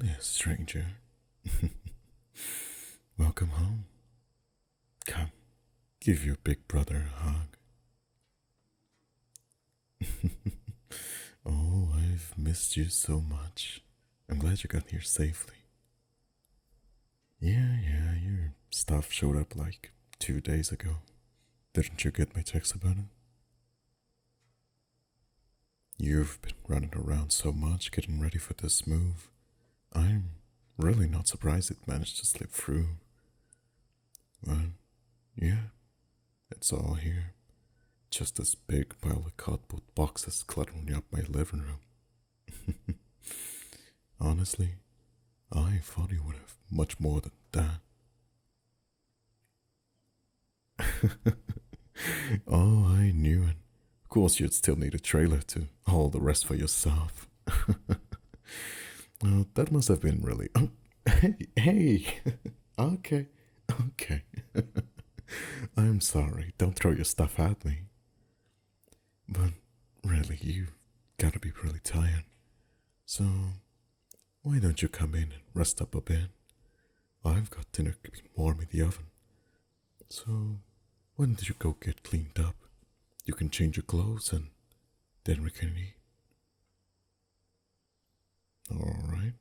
there, stranger. Welcome home. Come, give your big brother a hug. Oh, I've missed you so much. I'm glad you got here safely. Yeah, your stuff showed up like 2 days ago. Didn't you get my text about it? You've been running around so much getting ready for this move. I'm really not surprised it managed to slip through. But, yeah, it's all here. Just this big pile of cardboard boxes cluttering up my living room. Honestly, I thought you would have much more than that. Oh, I knew it. Of course, you'd still need a trailer to haul the rest for yourself. Well, that must have been really. Oh, hey. Okay, okay. I'm sorry. Don't throw your stuff at me. But really, you gotta be really tired. So, why don't you come in and rest up a bit? I've got dinner keeping warm in the oven. So, why don't you go get cleaned up? You can change your clothes and then we can eat. Alright,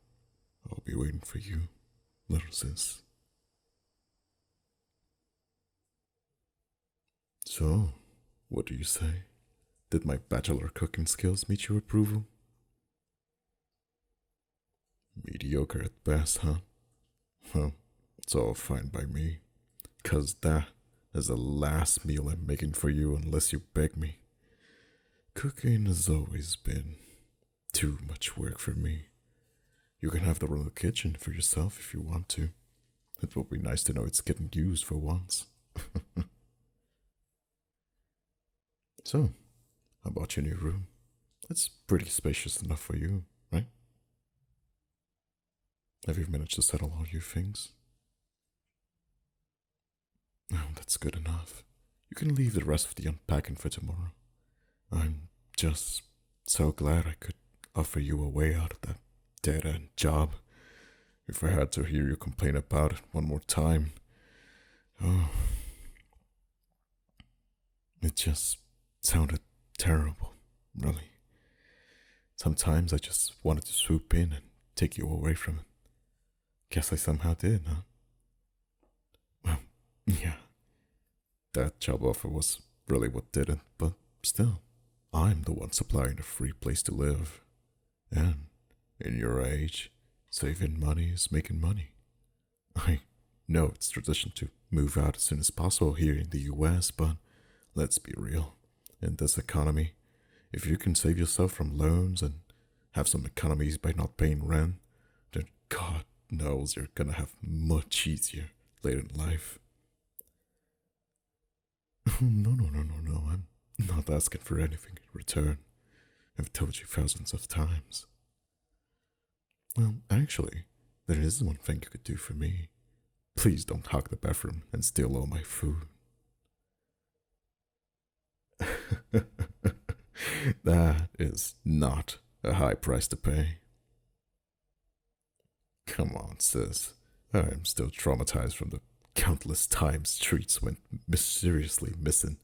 I'll be waiting for you, little sis. So, what do you say? Did my bachelor cooking skills meet your approval? Mediocre at best, huh? Well, it's all fine by me. 'Cause that is the last meal I'm making for you unless you beg me. Cooking has always been too much work for me. You can have the little kitchen for yourself if you want to. It will be nice to know it's getting used for once. So, how about your new room? It's pretty spacious enough for you, right? Have you managed to settle all your things? Oh, that's good enough. You can leave the rest of the unpacking for tomorrow. I'm just so glad I could offer you a way out of that dead end job. If I had to hear you complain about it one more time, oh, it just sounded terrible, really. Sometimes I just wanted to swoop in and take you away from it. Guess I somehow did, huh? Well, yeah, that job offer was really what did it, but still, I'm the one supplying a free place to live. And in your age, saving money is making money. I know it's tradition to move out as soon as possible here in the US, but let's be real. In this economy, if you can save yourself from loans and have some economies by not paying rent, then God knows you're gonna have much easier later in life. No. I'm not asking for anything in return. I've told you thousands of times. Well, actually, there is one thing you could do for me. Please don't hog the bathroom and steal all my food. That is not a high price to pay. Come on, sis. I'm still traumatized from the countless times treats went mysteriously missing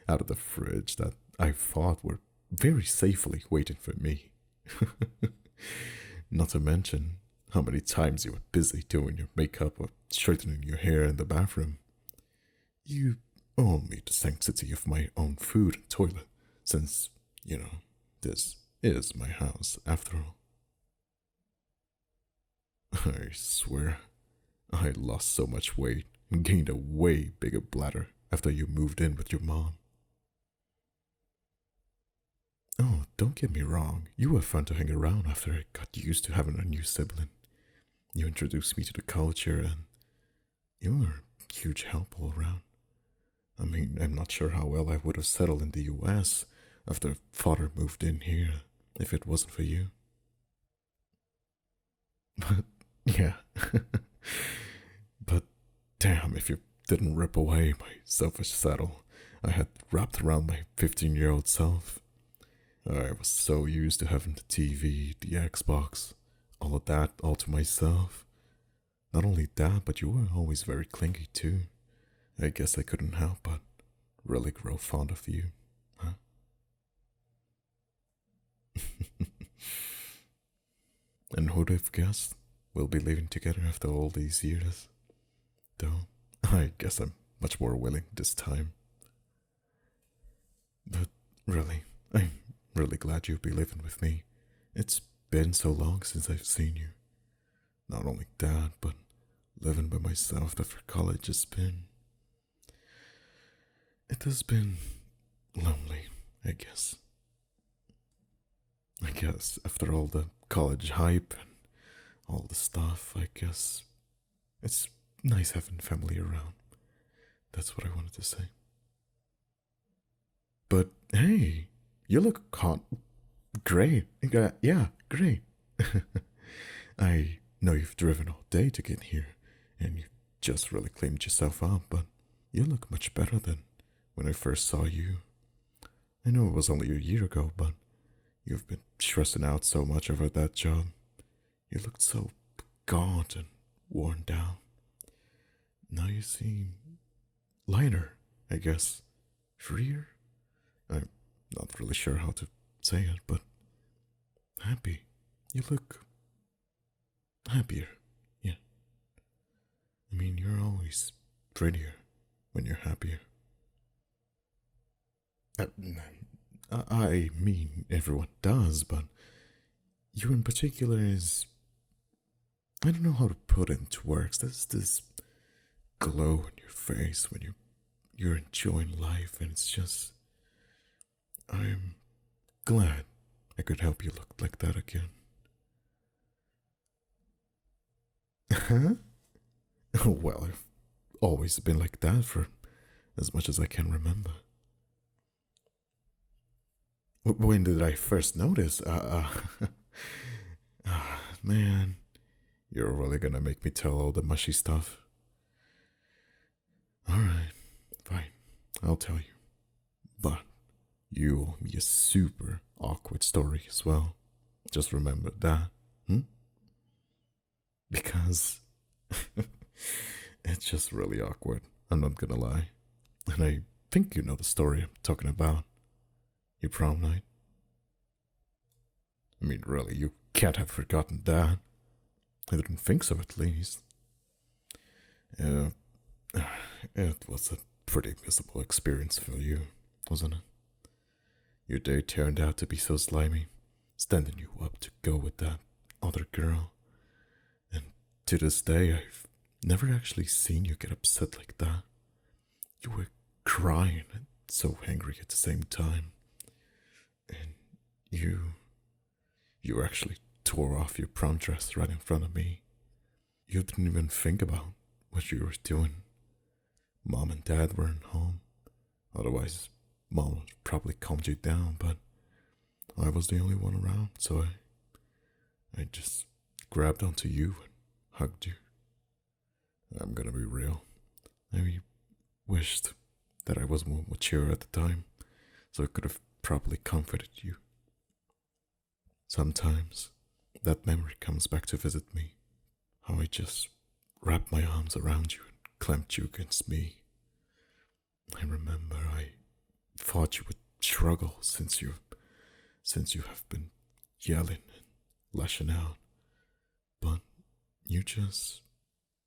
out of the fridge that I thought were very safely waiting for me. Not to mention how many times you were busy doing your makeup or straightening your hair in the bathroom. You owe me the sanctity of my own food and toilet, since, this is my house after all. I swear, I lost so much weight and gained a way bigger bladder after you moved in with your mom. Oh, don't get me wrong, you were fun to hang around after I got used to having a new sibling. You introduced me to the culture and you were a huge help all around. I mean, I'm not sure how well I would have settled in the US after father moved in here if it wasn't for you. But, yeah. But damn, if you didn't rip away my selfish saddle I had wrapped around my 15-year-old self. I was so used to having the TV, the Xbox, all of that all to myself. Not only that, but you were always very clingy too. I guess I couldn't help but really grow fond of you, huh? And who'd have guessed we'll be living together after all these years? Though, I guess I'm much more willing this time. But really, I'm really glad you'll be living with me. It's been so long since I've seen you. Not only that, but living by myself after college has been. It has been lonely, I guess. I guess after all the college hype and all the stuff, I guess it's nice having family around. That's what I wanted to say. But hey, you look hot. Great. Yeah, great. I know you've driven all day to get here, and you just really cleaned yourself up, but you look much better than when I first saw you. I know it was only a year ago, but you've been stressing out so much over that job. You looked so gaunt and worn down. Now you seem lighter, I guess. Freer? I'm not really sure how to say it, but happy. You look happier. Yeah. I mean, you're always prettier when you're happier. Uh, I mean, everyone does, but you in particular is. I don't know how to put it into words. There's this glow in your face when you're enjoying life, and it's just. I'm glad I could help you look like that again. Huh? Well, I've always been like that for as much as I can remember. When did I first notice? Man, you're really gonna make me tell all the mushy stuff. Alright, fine, I'll tell you. But you owe me a super awkward story as well. Just remember that, hmm? Because it's just really awkward, I'm not gonna lie. And I think you know the story I'm talking about. Your prom night. I mean, really, you can't have forgotten that. I didn't think so, at least. Uh, it was a pretty miserable experience for you, wasn't it? Your day turned out to be so slimy, standing you up to go with that other girl. And to this day, I've never actually seen you get upset like that. You were crying and so angry at the same time. And you actually tore off your prom dress right in front of me. You didn't even think about what you were doing. Mom and Dad weren't home. Otherwise, Mom would probably calmed you down, but I was the only one around, so I just grabbed onto you and hugged you. I'm gonna be real. I wished that I was more mature at the time, so I could have properly comforted you. Sometimes that memory comes back to visit me. How I just wrapped my arms around you and clamped you against me. I remember I thought you would struggle since you have been yelling and lashing out, but you just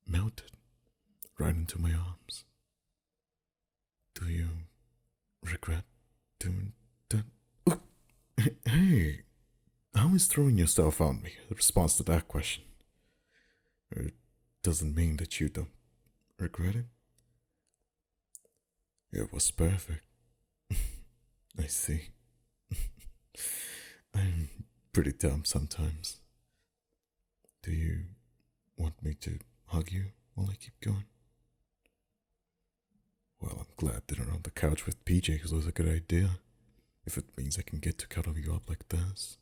melted right into my arms. Do you regret doing that? Oh, hey, how is throwing yourself on me the response to that question? It doesn't mean that you don't regret it. It was perfect. I see. I'm pretty dumb sometimes. Do you want me to hug you while I keep going? Well, I'm glad dinner on the couch with PJs was a good idea, if it means I can get to cuddle you up like this.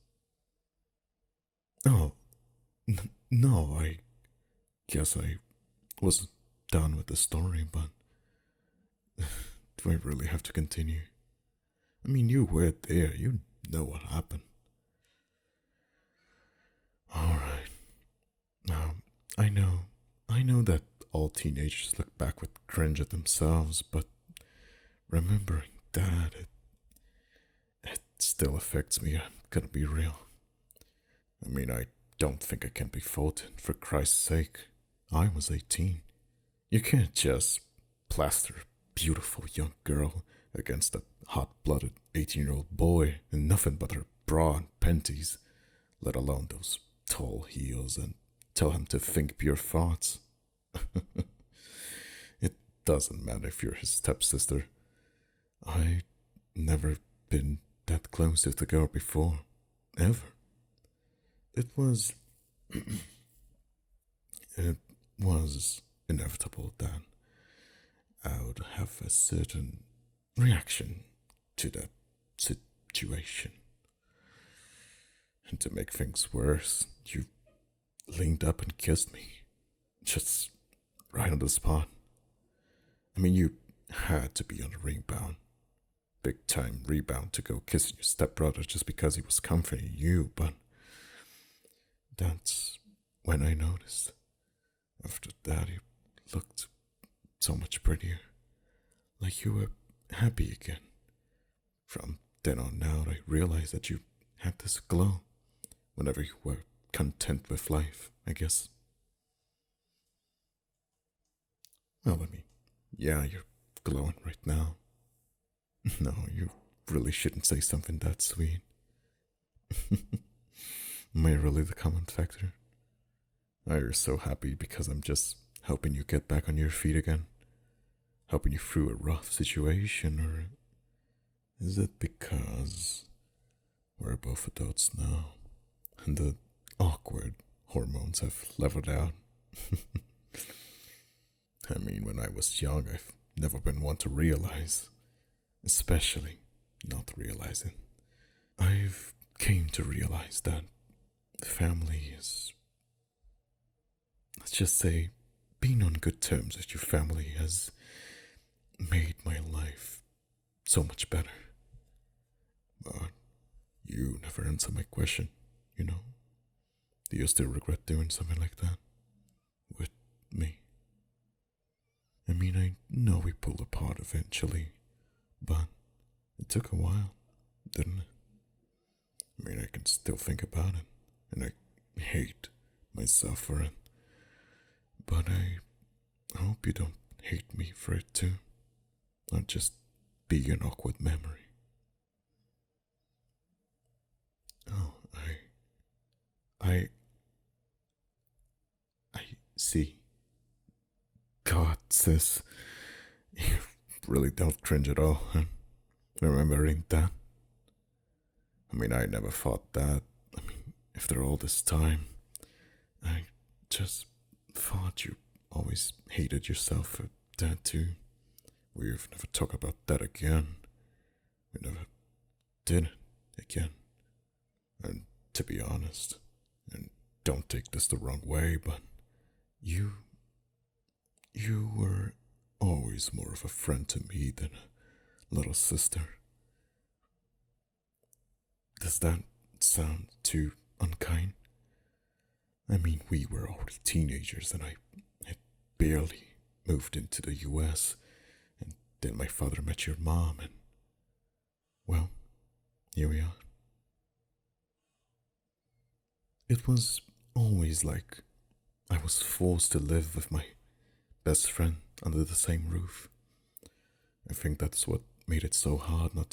Oh, no, I guess I wasn't done with the story, but do I really have to continue? I mean, you were there, you know what happened. Alright, Um, I know, I know that all teenagers look back with cringe at themselves, but remembering that, it still affects me. I'm gonna be real. I mean, I don't think I can be faulted, for Christ's sake. I was 18. You can't just plaster a beautiful young girl against a hot blooded 18-year-old boy in nothing but her bra and panties, let alone those tall heels, and tell him to think pure thoughts. It doesn't matter if you're his stepsister. I never been that close to the girl before, ever. It was it was inevitable that I would have a certain reaction to that situation. And to make things worse, you leaned up and kissed me. Just right on the spot. I mean, you had to be on a rebound. Big time rebound to go kissing your stepbrother just because he was comforting you, but that's when I noticed. After that, you looked so much prettier. Like you were happy again. From then on out, I realized that you had this glow whenever you were content with life, I guess. Well, I mean, yeah, you're glowing right now. No, you really shouldn't say something that sweet. Am I really the common factor? Are you so happy because I'm just helping you get back on your feet again? Helping you through a rough situation, or is it because we're both adults now and the awkward hormones have leveled out? I mean, when I was young, I've never been one to realize, especially not realizing. I've came to realize that family is, let's just say, being on good terms with your family has made my life so much better. But you never answer my question, you know? Do you still regret doing something like that with me? I mean, I know we pulled apart eventually, but it took a while, didn't it? I mean, I can still think about it, and I hate myself for it. But I hope you don't hate me for it too. Not just be an awkward memory. Oh, I, I see. God, sis, you really don't cringe at all, huh? Remembering that? I mean, I never thought that. I mean, after all this time, I just thought you always hated yourself for that too. We've never talked about that again. We never did it again. And to be honest, and don't take this the wrong way, but you you were always more of a friend to me than a little sister. Does that sound too unkind? I mean, we were already teenagers and I had barely moved into the US, and then my father met your mom, and well, here we are. It was always like I was forced to live with my best friend under the same roof. I think that's what made it so hard not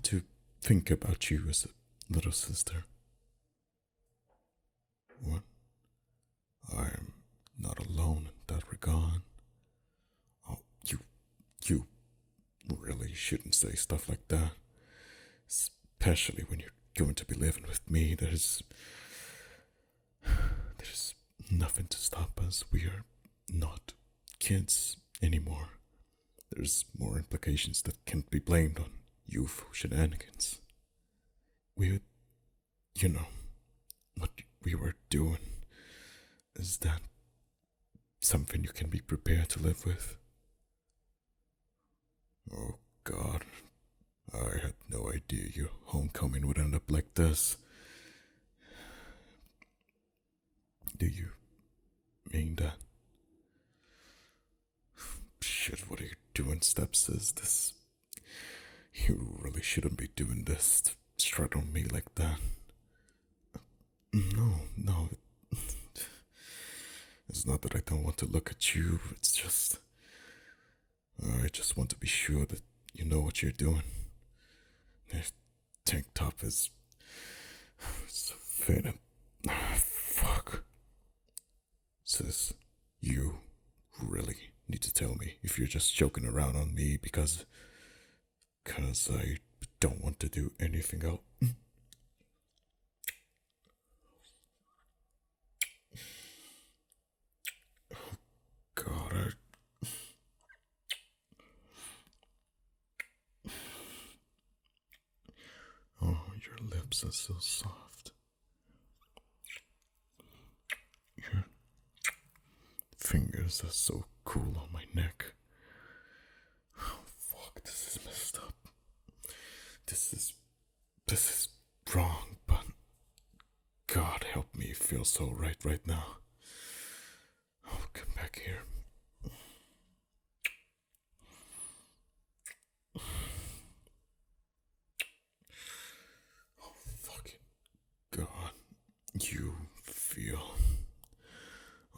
to think about you as a little sister. What? I'm not alone in that regard. Oh, you really shouldn't say stuff like that. Especially when you're going to be living with me. There's nothing to stop us. We are not kids anymore. There's more implications that can't be blamed on youthful shenanigans. We, you know, what we were doing, is that something you can be prepared to live with? Oh, God. I had no idea your homecoming would end up like this. Do you mean that? Shit, what are you doing, Stepsis? This. You really shouldn't be doing this. Strut on me like that. No, no. It's not that I don't want to look at you, it's just. I just want to be sure that you know what you're doing. This tank top is. So fitting. Fuck. Sis, you really need to tell me if you're just joking around on me because I don't want to do anything else. God, oh, your lips are so soft. Your fingers are so cool on my neck. Oh, fuck, this is messed up. This is wrong, but God help me feel so right now. Oh, come back here. Oh, fucking God. You feel.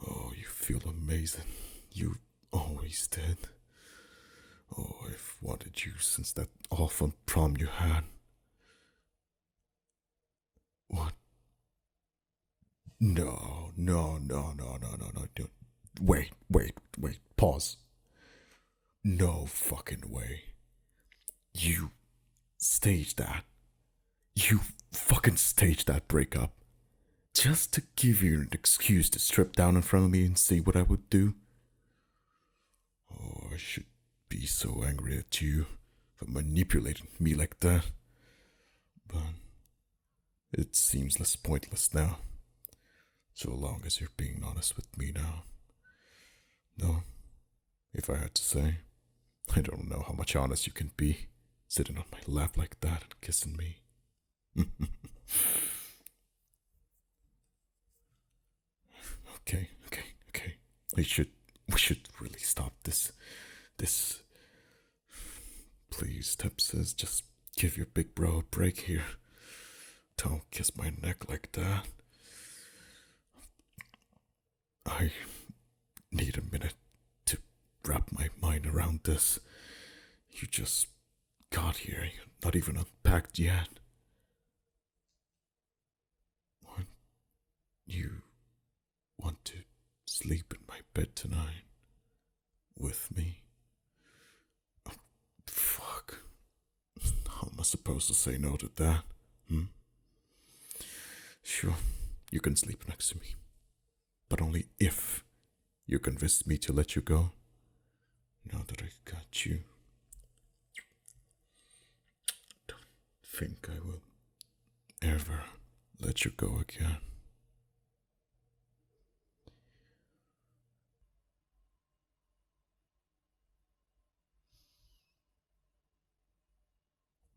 Oh, you feel amazing. You always did. Oh, I've wanted you since that awful prom you had. What? No, no, no, no, no, no, no. Don't. Wait. Pause. No fucking way. You staged that. You fucking staged that breakup. Just to give you an excuse to strip down in front of me and see what I would do. Oh, I should be so angry at you for manipulating me like that. But it seems less pointless now. So long as you're being honest with me now. No, if I had to say, I don't know how much honest you can be, sitting on my lap like that and kissing me. Okay. We should really stop this. Please, Tep says, just give your big bro a break here. Don't kiss my neck like that. I need a minute to wrap my mind around this. You just got here, you're not even unpacked yet. What? You want to sleep in my bed tonight? With me? Oh, fuck. How am I supposed to say no to that? Sure, you can sleep next to me. But only if you convince me to let you go. Now that I got you, don't think I will ever let you go again.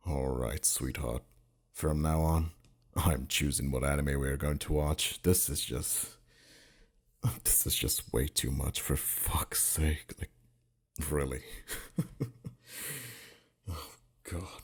Alright, sweetheart. From now on, I'm choosing what anime we're going to watch. This is just way too much, for fuck's sake. Like, really. Oh, God.